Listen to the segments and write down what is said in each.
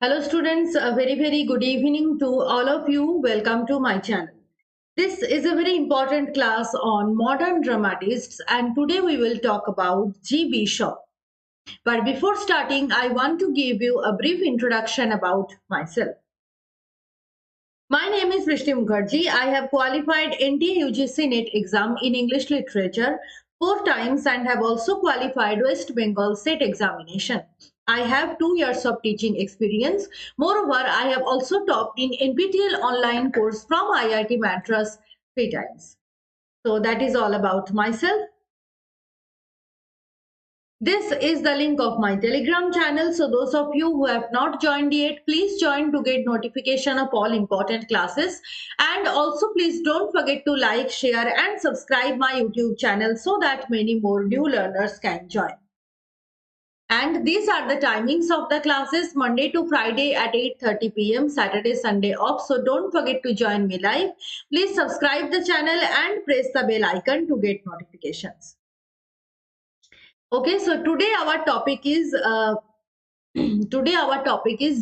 Hello students, a very good evening to all of you. Welcome to my channel. This is a very important class on modern dramatists and today we will talk about G.B. Shaw. But before starting, I want to give you a brief introduction about myself. My name is Brishti Mukherjee. I have qualified NTA UGC NET exam in English literature 4 times and have also qualified West Bengal SET examination. I have 2 years of teaching experience. Moreover, I have also taught in NPTEL online course from IIT Madras 3 times. So that is all about myself. This is the link of my Telegram channel. So those of you who have not joined yet, please join to get notification of all important classes. And also please don't forget to like, share and subscribe my YouTube channel so that many more new learners can join. And these are the timings of the classes: Monday to Friday at 8:30 p.m. Saturday, Sunday off. So don't forget to join me live. Please subscribe the channel and press the bell icon to get notifications. Okay, so today our topic is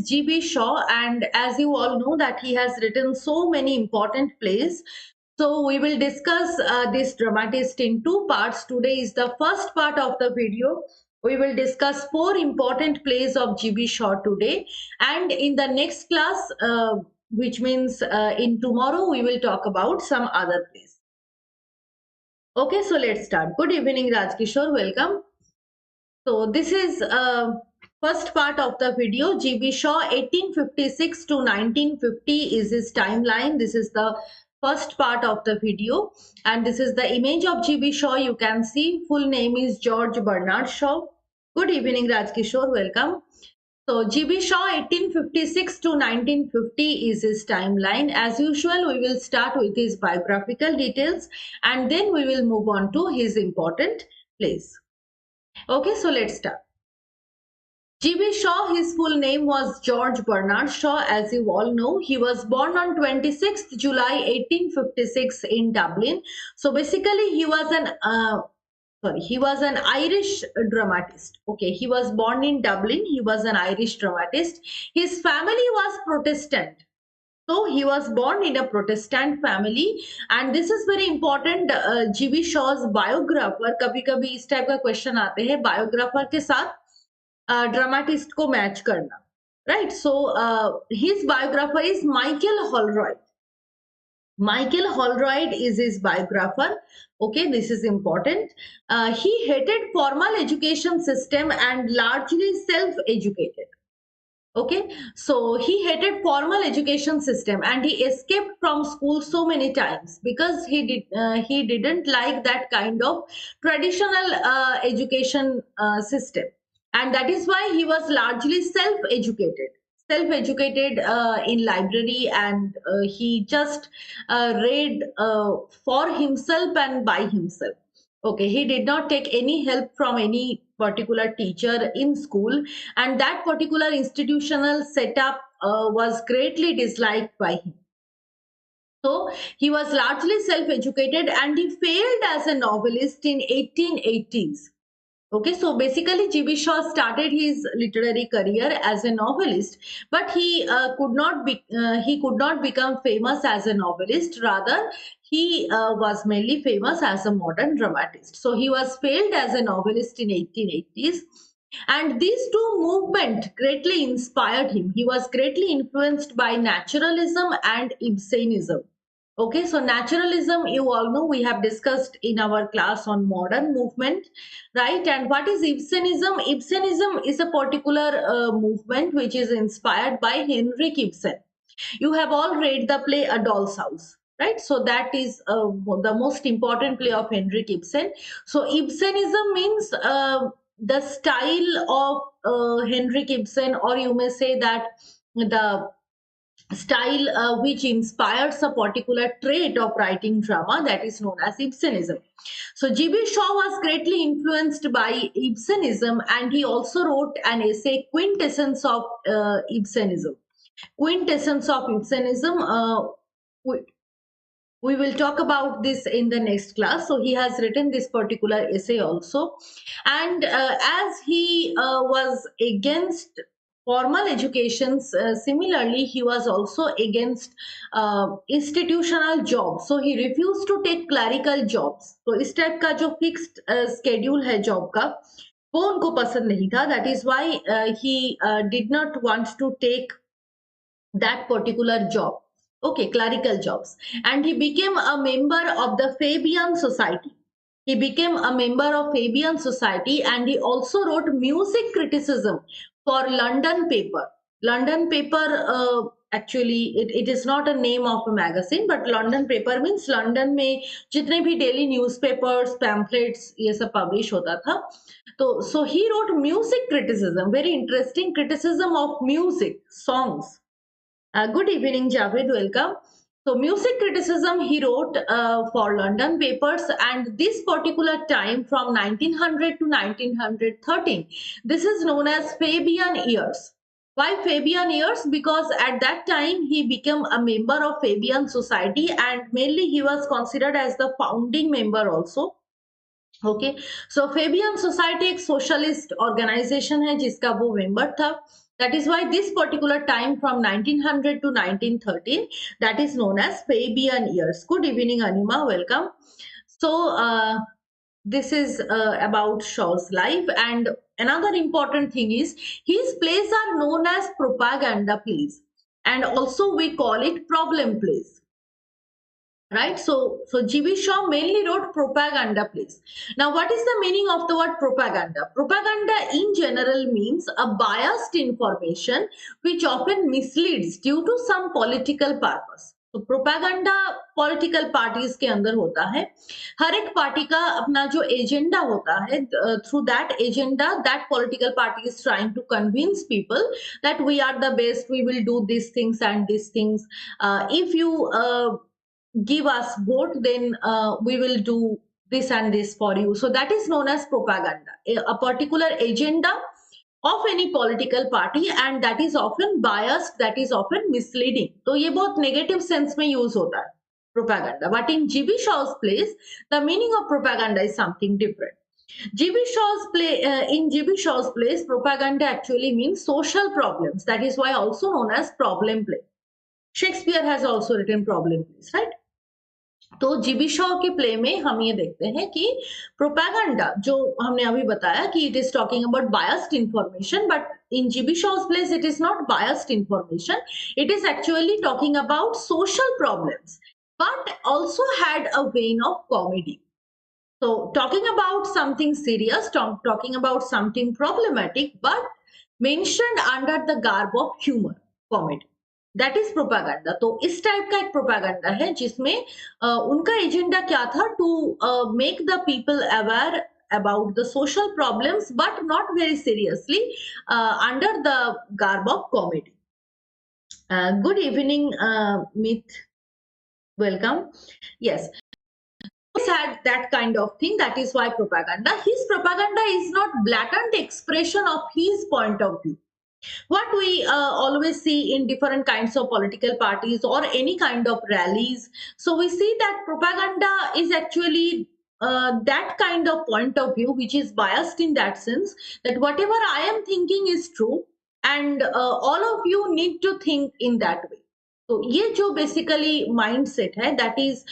G.B. Shaw, and as you all know that he has written so many important plays. So we will discuss this dramatist in 2 parts. Today is the first part of the video. We will discuss 4 important plays of G.B. Shaw today, and in the next class, which means in tomorrow, we will talk about some other plays. Okay, so let's start. Good evening, Rajkishore. Welcome. So this is first part of the video. G.B. Shaw 1856 to 1950 is his timeline. This is the first part of the video and this is the image of G.B. Shaw. You can see full name is George Bernard Shaw. Good evening, Rajkishore. Welcome. So G.B. Shaw 1856 to 1950 is his timeline. As usual, we will start with his biographical details and then we will move on to his important plays. Okay, so let's start. G.B. Shaw, his full name was George Bernard Shaw, as you all know. He was born on 26th July 1856 in Dublin. So basically, he was an Irish dramatist. Okay, he was born in Dublin. He was an Irish dramatist. His family was Protestant. So he was born in a Protestant family, and this is very important. G.B. Shaw's biographer, कभी-कभी इस type का question आते हैं biographer के साथ dramatist को match करना, right? So his biographer is Michael Holroyd. Michael Holroyd is his biographer. Okay, this is important. He hated formal education system and largely self-educated. Okay, so he hated formal education system and he escaped from school so many times because he didn't like that kind of traditional education system, and that is why he was largely self-educated in library, and he just read for himself and by himself. Okay, he did not take any help from any particular teacher in school, and that particular institutional setup was greatly disliked by him. So he was largely self-educated and he failed as a novelist in 1880s. Okay, so basically G.B. Shaw started his literary career as a novelist, but he could not become famous as a novelist. Rather, he was mainly famous as a modern dramatist. So he was failed as a novelist in 1880s. And these two movements greatly inspired him. He was greatly influenced by naturalism and Ibsenism. Okay, so naturalism, you all know, we have discussed in our class on modern movement, right? And what is Ibsenism? Ibsenism is a particular movement which is inspired by Henrik Ibsen. You have all read the play A Doll's House, right? So that is the most important play of Henrik Ibsen. So Ibsenism means the style of Henrik Ibsen, or you may say that the style which inspires a particular trait of writing drama, that is known as Ibsenism. So G.B. Shaw was greatly influenced by Ibsenism and he also wrote an essay, Quintessence of Ibsenism. Quintessence of Ibsenism. We will talk about this in the next class. So he has written this particular essay also, and as he was against formal education. Similarly, he was also against institutional jobs, so he refused to take clerical jobs. तो इस type का जो fixed schedule है job का वो उनको पसंद नहीं था. That is why he did not want to take that particular job. Okay, clerical jobs. And he became a member of the Fabian Society. He became a member of Fabian Society, and he also wrote music criticism for London paper. London paper, actually, it is not a name of a magazine, but London paper means London में जितने भी daily newspapers, pamphlets ये सब publish होता था. तो so he wrote music criticism, very interesting criticism of music, songs. Good evening, Javed. Welcome. So, music criticism he wrote for London papers, and this particular time from 1900 to 1913, this is known as Fabian years. Why Fabian years? Because at that time he became a member of Fabian Society, and mainly he was considered as the founding member also. Okay so Fabian society एक socialist organisation है जिसका वो member था. That is why this particular time from 1900 to 1913 that is known as Fabian years. Good evening Anima, welcome. So this is about Shaw's life, and another important thing is his plays are known as propaganda plays, and also we call it problem plays. Right, so GB Shaw mainly wrote propaganda plays. Now what is the meaning of the word propaganda? Propaganda in general means a biased information which often misleads due to some political purpose. तो propaganda political parties के अंदर होता है. हर एक party का अपना जो agenda होता है, through that agenda that political party is trying to convince people that we are the best, we will do this things and this things. If you give us vote, then we will do this and this for you. So that is known as propaganda, a particular agenda of any political party, and that is often biased, that is often misleading. तो ये बहुत negative sense में use होता है propaganda. But in GB Shaw's plays, the meaning of propaganda is something different. GB Shaw's play in GB Shaw's plays, propaganda actually means social problems. That is why also known as problem play. Shakespeare has also written problem plays, right? तो GB Shaw के play में हम ये देखते हैं कि propaganda जो हमने अभी बताया कि it is talking about biased information, but in GB Shaw's plays it is not biased information, it is actually talking about social problems but also had a vein of comedy. So talking about something serious, talking about something problematic but mentioned under the garb of humor, comedy. That is propaganda. तो इस type का एक propaganda है जिसमें उनका agenda क्या था, to make the people aware about the social problems but not very seriously, under the garb of comedy. Good evening, Meet, welcome. Yes, had that kind of thing, that is why propaganda. His propaganda is not blatant expression of his point of view. What we always see in different kinds of political parties or any kind of rallies, so we see that propaganda is actually that kind of point of view which is biased in that sense that whatever I am thinking is true and all of you need to think in that way. तो ये जो basically mindset है, that is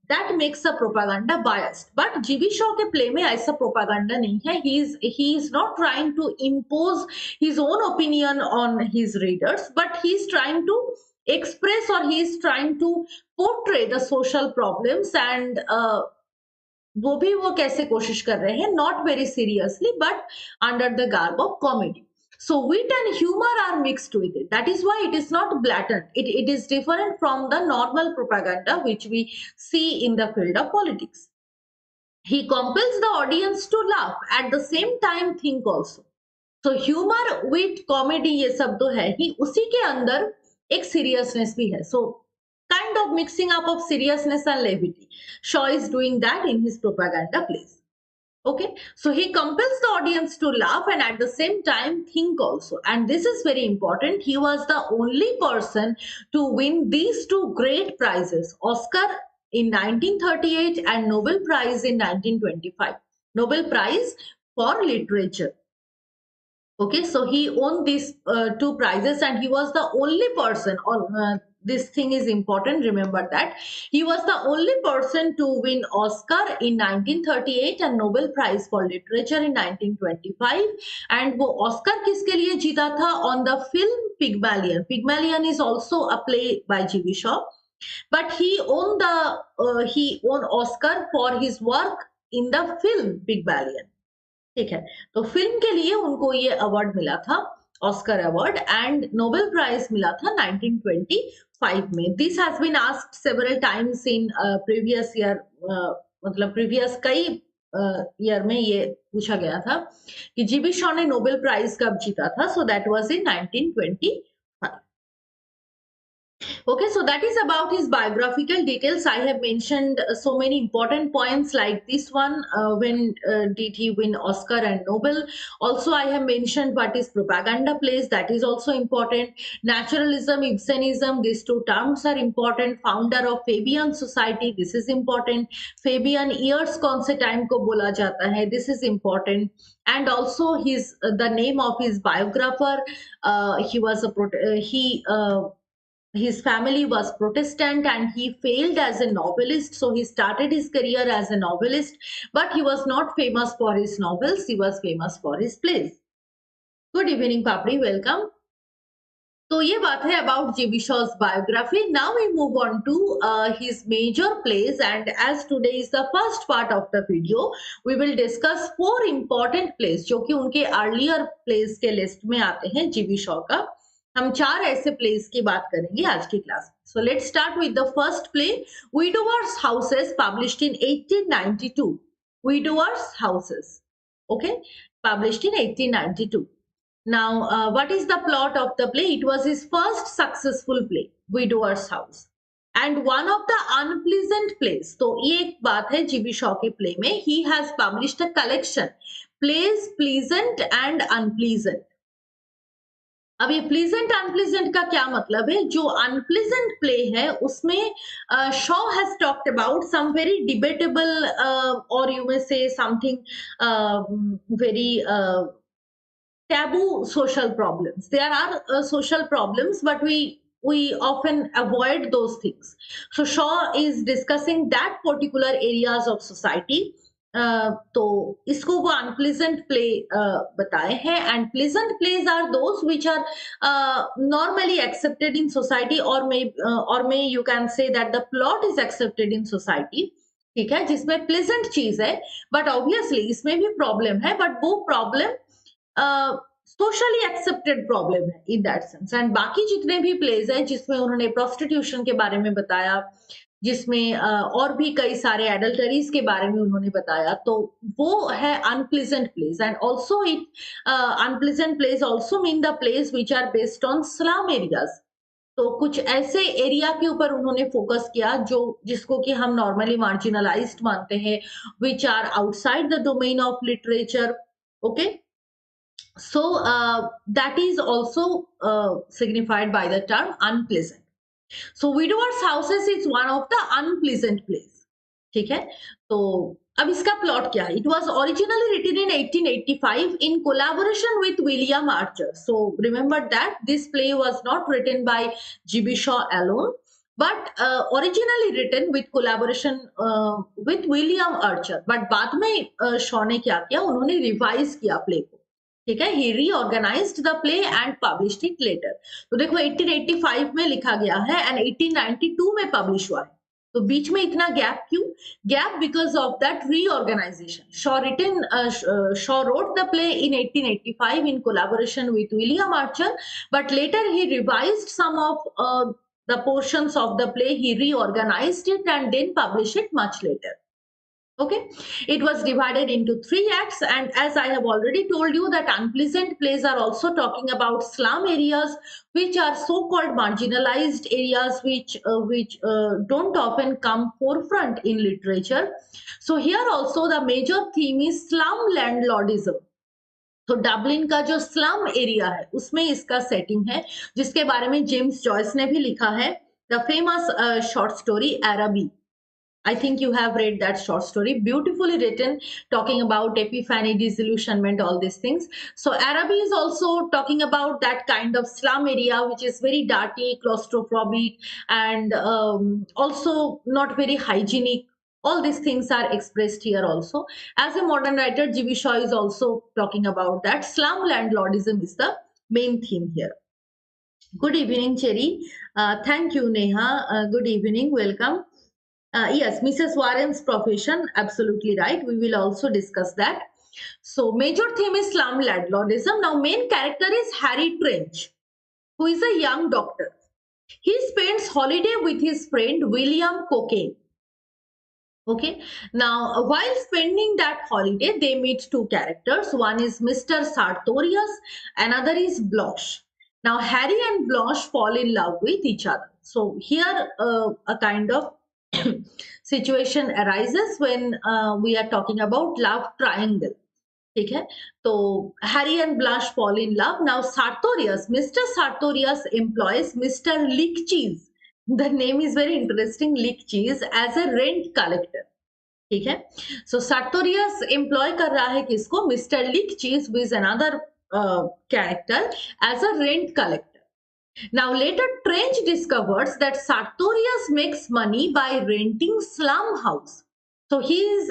that makes a propaganda biased. But GB Shaw के play में ऐसा propaganda नहीं है. He is not trying to impose his own opinion on his readers, but he is trying to express or he is trying to portray the social problems, and वो भी वो कैसे कोशिश कर रहे हैं, not very seriously but under the garb of comedy. So wit and humor are mixed with it. That is why it is not blatant. It is different from the normal propaganda which we see in the field of politics. He compels the audience to laugh, at the same time think also. So humor, wit, comedy ये सब तो है ही, उसी के अंदर एक seriousness भी है. So kind of mixing up of seriousness and levity. Shaw is doing that in his propaganda plays. Okay, so he compels the audience to laugh and at the same time think also, and this is very important. He was the only person to win these two great prizes, Oscar in 1938 and Nobel Prize in 1925. Nobel Prize for literature. Okay, so he won these two prizes, and he was the only person, or this thing is important, remember that. He was the only person to win Oscar in 1938 and Nobel Prize for Literature in 1925. And वो Oscar किसके लिए जीता था? On the film Pygmalion. Pygmalion is also a play by G.B. Shaw, but he won Oscar for his work in the film Pygmalion. ठीक है, तो film के लिए उनको ये अवार्ड मिला था, Oscar award, and Nobel prize मिला था 1925 में. This has been asked several times in previous year, मतलब प्रीवियस कई ईयर में ये पूछा गया था कि जीबी शॉ ने नोबेल प्राइज कब जीता था. So that was in 1925. Okay, so that is about his biographical details. I have mentioned so many important points like this one. When did he win Oscar and Nobel? Also, I have mentioned what is propaganda plays. That is also important. Naturalism, Ibsenism, these two terms are important. Founder of Fabian Society, this is important. Fabian years कौन से time को बोला जाता है, this is important. And also his the name of his biographer. He was his family was Protestant and he failed as a novelist. So he started his career as a novelist, but he was not famous for his novels. He was famous for his plays. Good evening, Papri. Welcome. So ये बात है about J.B. Shaw's biography. Now we move on to his major plays, and as today is the first part of the video, we will discuss 4 important plays जो कि उनके earlier plays के list में आते हैं J.B. Shaw का. हम 4 ऐसे plays की बात करेंगे आज की क्लास में. So let's start with the first play, Widower's Houses, published in 1892. Widower's Houses, okay, published in 1892. Now, what is the plot of the play? It was his first successful play, Widower's House, and one of the unpleasant plays. तो ये एक बात है GB Shaw के play में. He has published a collection, plays pleasant and unpleasant. अब ये pleasant unpleasant का क्या मतलब है? जो अनप्लीजेंट प्ले है उसमें Shaw has talked about some very debatable, और you may say something very taboo social problems. There are social problems, but we often avoid those things. So Shaw is discussing that particular areas of society. तो इसको वो unpleasant play बताए हैं. And pleasant plays are those which are normally accepted in society, और may you can say that the plot is accepted in society. ठीक है, जिसमें pleasant चीज है, बट ऑब्वियसली इसमें भी प्रॉब्लम है, बट वो प्रॉब्लम सोशली एक्सेप्टेड प्रॉब्लम है इन दैट सेंस. एंड बाकी जितने भी प्लेज है जिसमें उन्होंने प्रोस्टिट्यूशन के बारे में बताया, जिसमें और भी कई सारे एडल्टरीज के बारे में उन्होंने बताया, तो वो है unpleasant plays. And also it unpleasant plays also mean the plays which are based on slum areas. तो कुछ ऐसे एरिया के ऊपर उन्होंने फोकस किया जो जिसको कि हम नॉर्मली मार्जिनलाइज्ड मानते हैं, which are outside the domain of literature. Okay, so that is also signified by the term unpleasant. So Widower's Houses is one of the unpleasant plays. ठीक है, तो अब इसका प्लॉट क्या है? It was originally written in 1885 in collaboration with William Archer. So remember that this play was not written by G.B. Shaw alone, but originally written with collaboration with William Archer. But बाद में शॉ ने क्या किया? उन्होंने revise किया play को. ठीक है, he reorganized the play and published it later. तो देखो 1885 में लिखा गया है and 1892 में पब्लिश हुआ है. तो बीच में इतना गैप क्यों? Gap because of that reorganization. Shaw wrote the play in 1885 in collaboration with William Archer, but later he revised some of the portions of the play. He reorganized it and then published it much later. Okay, it was divided into 3 acts, and as I have already told you that unpleasant plays are also talking about slum areas, which are so-called marginalized areas, which don't often come forefront in literature. So here also the major theme is slum landlordism. तो Dublin का जो slum area है उसमें इसका setting है, जिसके बारे में जेम्स जॉयस ने भी लिखा है, द फेमस शॉर्ट स्टोरी अरबी. I think you have read that short story, beautifully written, talking about epiphany, disillusionment, all these things. So Araby is also talking about that kind of slum area, which is very dirty, claustrophobic, and also not very hygienic. All these things are expressed here also. As a modern writer, G.B. Shaw is also talking about that. Slum landlordism is the main theme here. Good evening, Cherry. Thank you, Neha. Good evening. Welcome. Yes, Mrs. Warren's profession, absolutely right. We will also discuss that. So, major theme is slum landlordism. Now, main character is Harry Trench, who is a young doctor. He spends holiday with his friend William Cocaine. Okay. Now, while spending that holiday, they meet two characters. One is Mr. Sartorius, another is Blanche. Now, Harry and Blanche fall in love with each other. So, here a kind of situation arises when we are talking about love triangle. ठीक है तो Harry and Blanche fall in love now Sartorius Mr Sartorius employs Mr Lickcheese the name is very interesting Lickcheese as a rent collector ठीक है so Sartorius employ कर रहा है किसको Mr Lickcheese viz another character as a rent collector. Now later Trench discovers that Sartorius makes money by renting slum house. So he is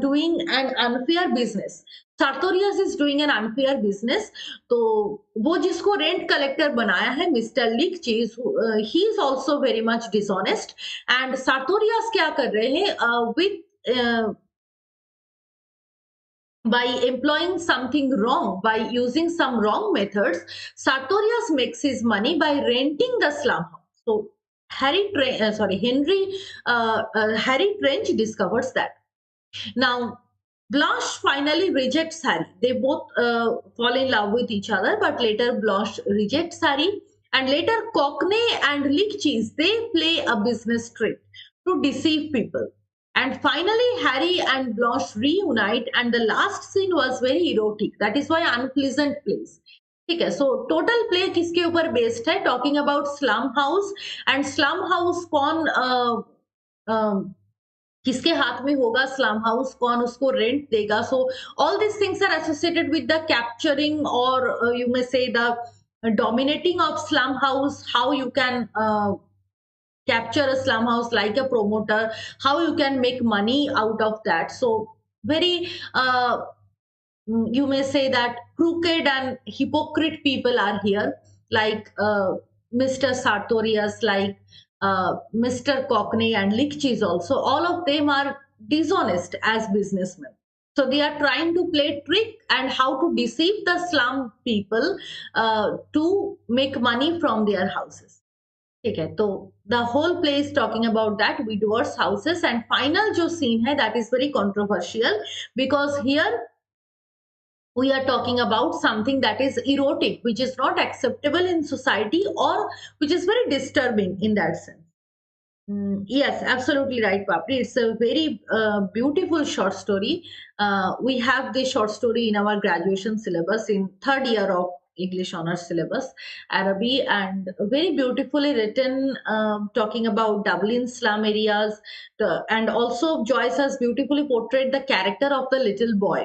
doing an unfair business. Sartorius is doing an unfair business. तो वो जिसको rent collector बनाया है mister लिक चीज he is also very much dishonest and sartorius क्या कर रहे हैं with by employing something wrong, by using some wrong methods, Sartorius makes his money by renting the slum house. So Harry Trench discovers that. Now Blanche finally rejects Harry. They both fall in love with each other, but later Blanche rejects Harry. And later Cockney and Lickcheese, they play a business trick to deceive people. And finally, Harry and Blanche reunite, and the last scene was very erotic. That is why unpleasant place. ठीक है so total play किसके ऊपर based है talking about slum house and slum house कौन किसके हाथ में होगा स्लम हाउस कौन उसको रेंट देगा so all this things are associated with the capturing और you may say the dominating of slum house, how you can capture a slum house like a promoter, how you can make money out of that. So very you may say that crooked and hypocrite people are here, like Mr. Sartorius, like Mr. Cockney and Lickcheese also. All of them are dishonest as businessmen. So they are trying to play trick and how to deceive the slum people to make money from their houses. ठीक है तो the whole play is talking about that widowers houses and final जो scene है that is very controversial because here we are talking about something that is erotic, which is not acceptable in society or which is very disturbing in that sense. Yes, absolutely right, Papri. It's a very beautiful short story. We have this short story in our graduation syllabus in third year of English honors syllabus, Araby, and very beautifully written, talking about Dublin slum areas. And also Joyce has beautifully portrayed the character of the little boy,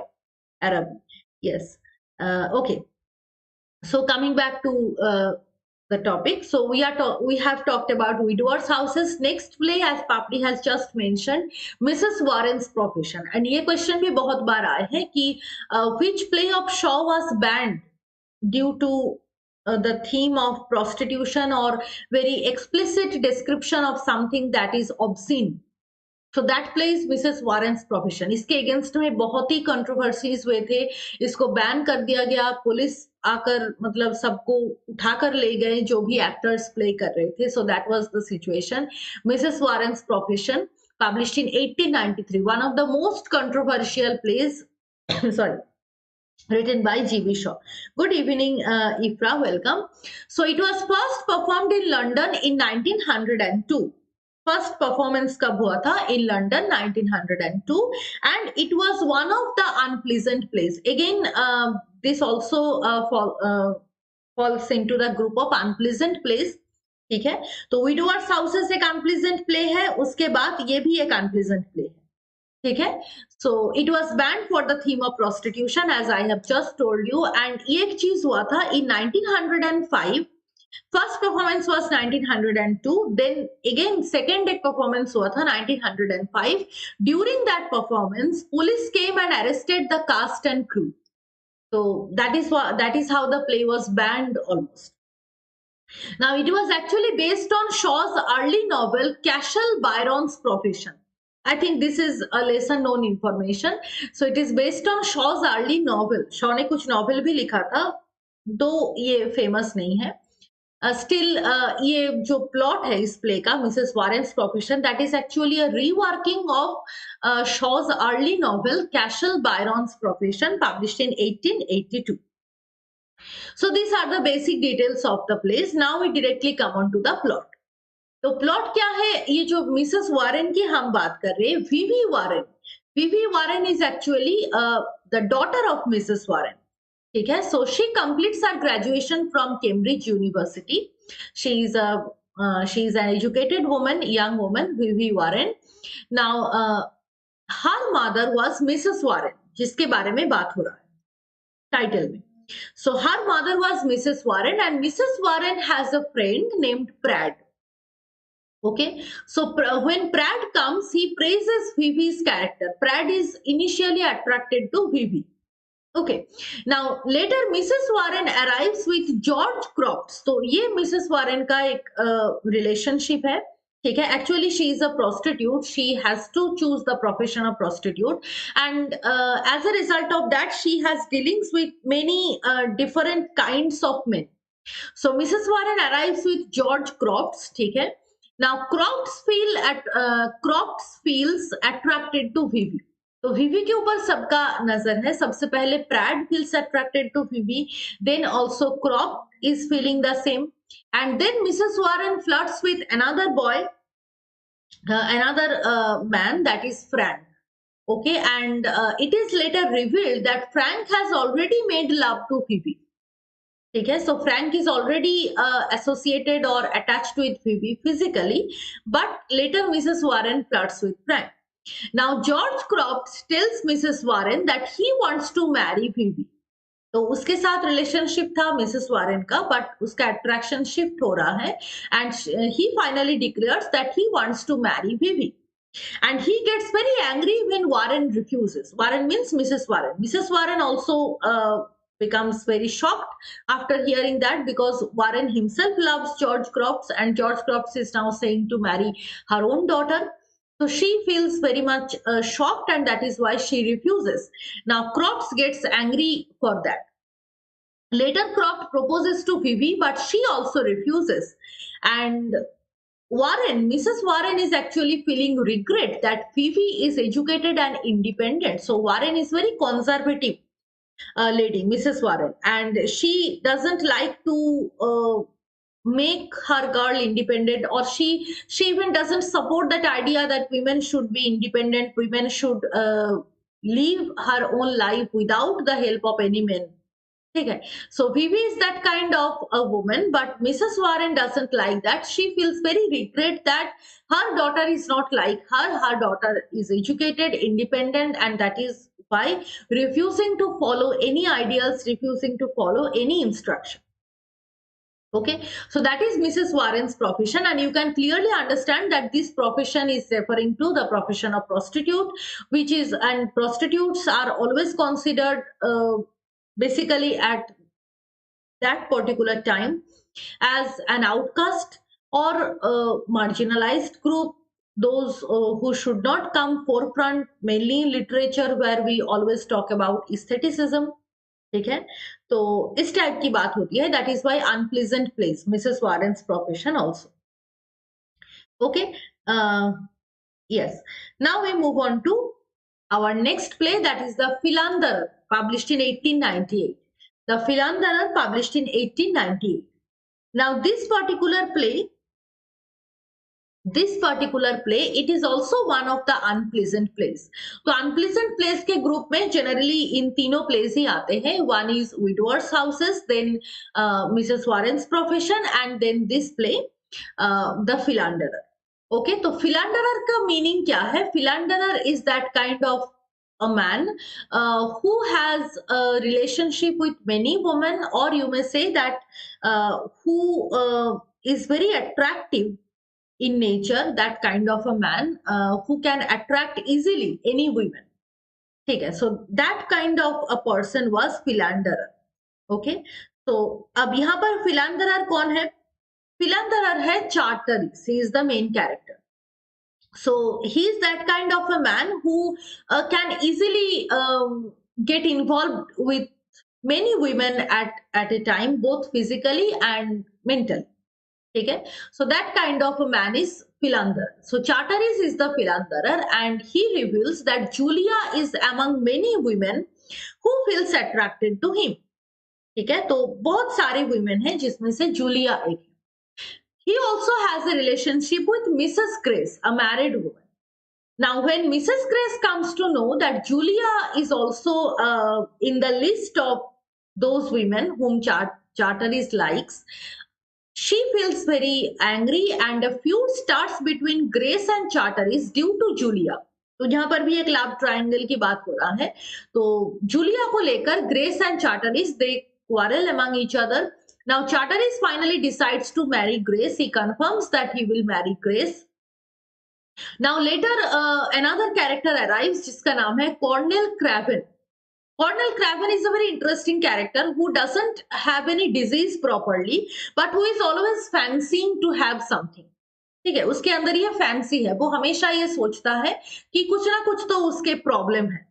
Araby. Yes. Okay. So coming back to the topic. So we have talked about widowers houses. Next play, as Papri has just mentioned, Mrs. Warren's profession. And ये question भी बहुत बार आए हैं कि which play of Shaw was banned due to the theme of prostitution or very explicit description of something that is obscene. So that plays Mrs. Warren's profession. इसके against में बहुत ही controversies हुए थे, इसको बैन कर दिया गया, पुलिस आकर मतलब सबको उठाकर ले गए जो भी एक्टर्स प्ले कर रहे थे. So that was the situation. Mrs. Warren's profession, published in 1893, one of the most controversial plays sorry, written by G.B. Shaw. Good evening, Ifra, welcome. So it was first performed in London in 1902. First performance कब हुआ था in London 1902 and it was one of the unpleasant place. Again this also falls into the group of unpleasant plays. ठीक है, तो विडोअर्स houses एक unpleasant play है, उसके बाद ये भी एक अनप्लीजेंट प्ले है, ठीक है। So it was banned for the theme of prostitution as I have just told you, and ये एक चीज हुआ था in 1905. First performance was 1902, then again second एक परफॉर्मेंस हुआ था 1905. During that performance police came and arrested the cast and crew. So that is how the play was banned almost. Now, it was actually based on Shaw's early novel, Cashel Byron's Profession. I think this is a lesser known information. So, it is based on Shaw's early novel. Shaw ने कुछ novel भी लिखा था, दो ये famous नहीं है. Still, ये जो plot है इस play का, Mrs. Warren's Profession, that is actually a reworking of Shaw's early novel, Cashel Byron's Profession, published in 1882. So these are the basic details of the plays. Now we directly come on to the plot. तो plot क्या है, ये जो Mrs Warren की हम बात कर रहे हैं, Vivie Warren. Vivie Warren is actually the daughter of Mrs Warren, ठीक है. So she completes her graduation from Cambridge University. She is an educated woman, young woman, Vivie Warren. Now her mother was Mrs Warren, जिसके बारे में बात हो रहा है title में. So her mother was Mrs. Warren, and Mrs. Warren has a friend named Pratt. Okay, so when Pratt comes, he praises Phoebe's character. Pratt is initially attracted to Phoebe. Okay, now later Mrs. Warren arrives with George Crofts. तो ये Mrs. Warren का एक relationship है, ठीक है. Actually she is a prostitute. She has to choose the profession of prostitute, and as a result of that she has dealings with many different kinds of men. So Mrs. Warren arrives with George Crofts, ठीक है. Now Crofts feels attracted to Phoebe. तो Phoebe के ऊपर सबका नजर है. सबसे पहले Pratt feels attracted to Phoebe, then also Croft is feeling the same. And then Mrs. Warren flirts with another boy, another man, that is Frank. Okay, and it is later revealed that Frank has already made love to Phoebe. Okay, so Frank is already associated or attached with Phoebe physically, but later Mrs. Warren flirts with Frank. Now George Crofts tells Mrs. Warren that he wants to marry Phoebe. तो उसके साथ relationship था Mrs Warren का, but उसका attraction shift हो रहा है, and he finally declares that he wants to marry Phoebe. And he gets very angry when Warren refuses. Warren means Mrs. Warren. Mrs. Warren also becomes very shocked after hearing that, because Warren himself loves George Crofts, and George Crofts is now saying to marry her own daughter. So she feels very much shocked, and that is why she refuses. Now Crofts gets angry for that. Later Croft proposes to Phoebe, but she also refuses. And Mrs. Warren is actually feeling regret that Phoebe is educated and independent. So Warren is very conservative lady, Mrs. Warren, and she doesn't like to make her girl independent, or she even doesn't support that idea that women should be independent, women should live her own life without the help of any man. Okay, so Phoebe is that kind of a woman, but Mrs. Warren doesn't like that. She feels very regret that her daughter is not like her. Her daughter is educated, independent, and that is why refusing to follow any ideals, refusing to follow any instruction. Okay, so that is Mrs. Warren's profession, and you can clearly understand that this profession is referring to the profession of prostitute, which is, and prostitutes are always considered basically at that particular time as an outcast or a marginalized group, those who should not come forefront, mainly in literature where we always talk about aestheticism. ठीक है, तो इस type की बात होती है. That is why unpleasant place, Mrs Warren's profession also. Okay, yes, now we move on to our next play, that is the Philanderer, published in 1898. The Philanderer, published in 1898. Now this particular play, it is also one of the unpleasant plays. तो unpleasant plays के group में generally इन तीनों plays ही आते हैं. One is Widowers Houses, then Mrs. Warren's Profession, and then this play. The philanderer. Okay, तो philanderer का meaning क्या है? Philanderer is that kind of a man who has a relationship with many women, or you may say that who is very attractive in nature, that kind of a man who can attract easily any women, ठीक है? So that kind of a person was philanderer. Okay, तो अब यहाँ पर philanderer कौन है? Philanderer है Charteris, he is the main character. So he is that kind of a man who can easily get involved with many women at a time, both physically and mentally. ठीक है? So that kind of a man is philanderer. So Charteris is the philanderer, and he reveals that Julia is among many women who feels attracted to him. ठीक है? तो बहुत सारे women हैं जिसमें से जूलिया एक है. He also has a relationship with Mrs. Grace, a married woman. Now, when Mrs. Grace comes to know that Julia is also in the list of those women whom Charteris likes, she feels very angry, and a feud starts between Grace and Charteris due to Julia. तो यहाँ पर भी एक love triangle की बात हो रहा है. तो जूलिया को लेकर Grace and Charteris they quarrel among each other. Now Charteris finally decides to marry Grace. He confirms that he will marry Grace. Now later another character arrives जिसका नाम है Cornel Craven. Cornel Craven is a very interesting character who doesn't have any disease properly, but who is always fancying to have something. ठीक है, उसके अंदर ये fancy है, वो हमेशा ये सोचता है कि कुछ ना कुछ तो उसके प्रॉब्लम है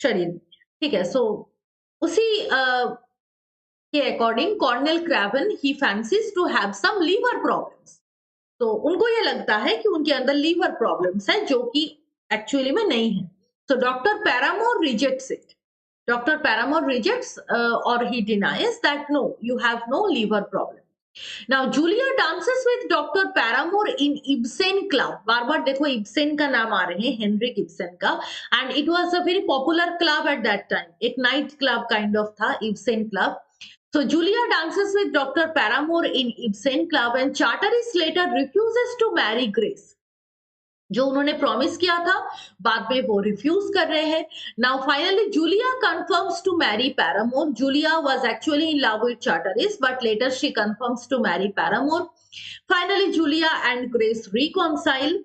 शरीर में. ठीक है, सो उसी के according Cornell Craven he fancies to have some liver problems. तो उनको ये लगता है कि उनके अंदर लीवर प्रॉब्लम्स है जो कि एक्चुअली में नहीं है. So Dr. Paramore rejects it. Dr. Paramore rejects or he denies that no, you have no liver problem. Now Julia dances with Dr. Paramore in Ibsen Club. बार बार देखो Ibsen का नाम आ रहे हैं, Henrik Ibsen का, and it was a very popular club at that time. एक night club kind of था, Ibsen Club. So Julia dances with Dr. Paramore in Ibsen Club, and Charteris later refuses to marry Grace. जो उन्होंने promise किया था बाद में वो refuse कर रहे हैं. Now finally Julia confirms to marry Paramore. Julia was actually in love with Charteris, but later she confirms to marry Paramore. Finally Julia and Grace reconcile.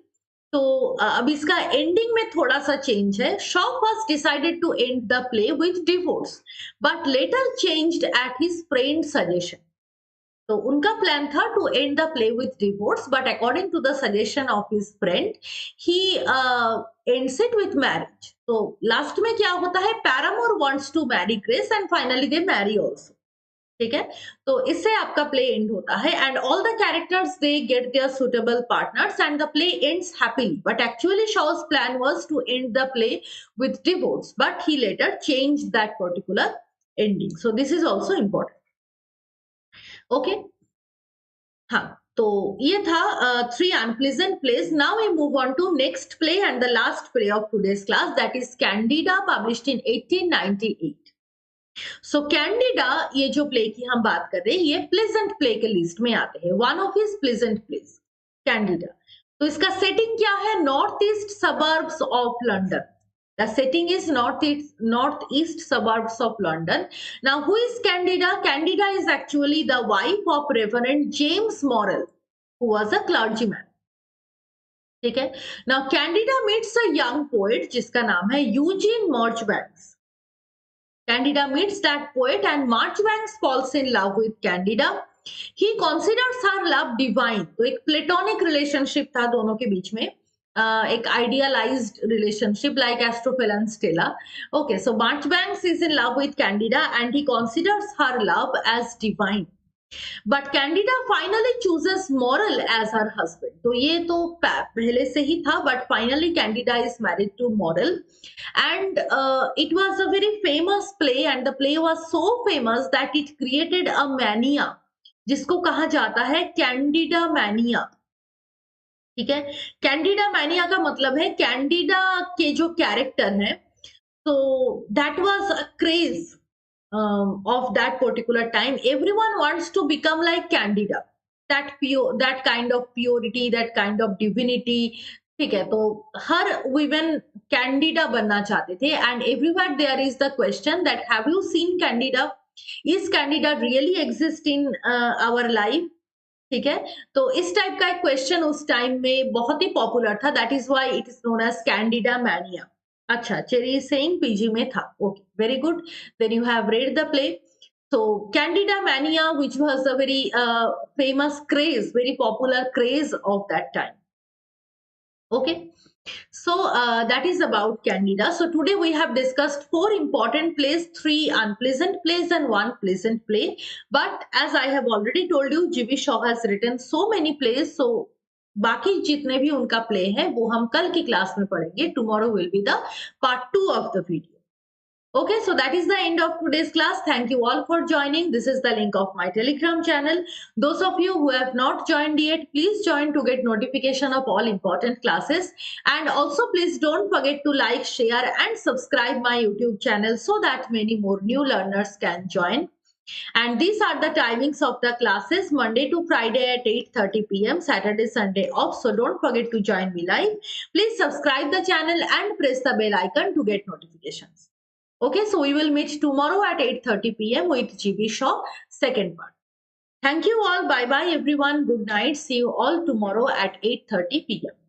तो अब इसका एंडिंग में थोड़ा सा चेंज है. Shaw first decided to end the play with divorce, but later changed at his friend suggestion. तो उनका plan था to end the play with divorce, but according to the suggestion of his friend he ends it with marriage. तो last में क्या होता है, Paramore wants to marry Grace and finally they marry also. ठीक है, तो इससे आपका प्ले एंड होता है, and all the characters they get their suitable partners and the play ends happily. But actually Shaw's plan was to end the play with divorce, but he later changed that particular ending. So this is also important. Okay, हाँ, तो ये था 3 unpleasant plays. Now we move on to next play and the last play of today's class, that is Candida, published in 1898. So Candida, ये जो play की हम बात कर रहे हैं, ये pleasant play के लिस्ट में आते हैं. One of his pleasant plays, Candida. तो इसका सेटिंग क्या है? North east suburbs of London. The setting is northeast suburbs of London. Now, who is Candida? Candida is actually the wife of Reverend James Morrell, who was a clergyman. ठीक है. Now, Candida meets a young poet जिसका नाम है Eugene Marchbanks. Candida meets that poet, and Marchbanks falls in love with Candida. He considers her love divine. तो एक platonic relationship था दोनों के बीच में. एक idealized relationship like Astrophel and Stella. Okay, so Marchbanks is in love with Candida and he considers her love as divine. But Candida finally chooses Morrel as her husband. तो ये तो पहले से ही था, but finally Candida is married to Morrel. And it was a very famous play, and the play was so famous that it created a mania, जिसको कहा जाता है Candida mania. ठीक है, कैंडिडा मैनिया का मतलब है कैंडिडा के जो कैरेक्टर है, तो that was a craze of that particular time. Everyone wants to become like Candida. that kind of purity, that kind of divinity. ठीक है, तो हर women candida बनना चाहते थे, and everywhere there is the question that have you seen candida, is candida really exist in our life? ठीक है, तो इस टाइप का एक क्वेश्चन उस टाइम में बहुत ही पॉपुलर था, that is why it is known as Candida mania. अच्छा, चेरी सिंह पीजी में था, okay, very good, then you have read the play. So Candida Mania, which was a very famous craze, very popular craze of that time. Okay, so that is about Candida. So today we have discussed 4 important plays, 3 unpleasant plays and 1 pleasant play. But as I have already told you, GB Shaw has written so many plays. So बाकी जितने भी उनका play है वो हम कल की class में पढ़ेंगे. Tomorrow will be the part 2 of the video. Okay, so that is the end of today's class. Thank you all for joining. This is the link of my Telegram channel. Those of you who have not joined yet, please join to get notification of all important classes. And also please don't forget to like, share and subscribe my YouTube channel so that many more new learners can join. And these are the timings of the classes: Monday to Friday at 8:30 p.m, Saturday, Sunday off. So don't forget to join me live. Please subscribe the channel and press the bell icon to get notifications. Okay, so we will meet tomorrow at 8:30 p.m. with GB Shaw, second part. Thank you all. Bye bye everyone. Good night. See you all tomorrow at 8:30 p.m.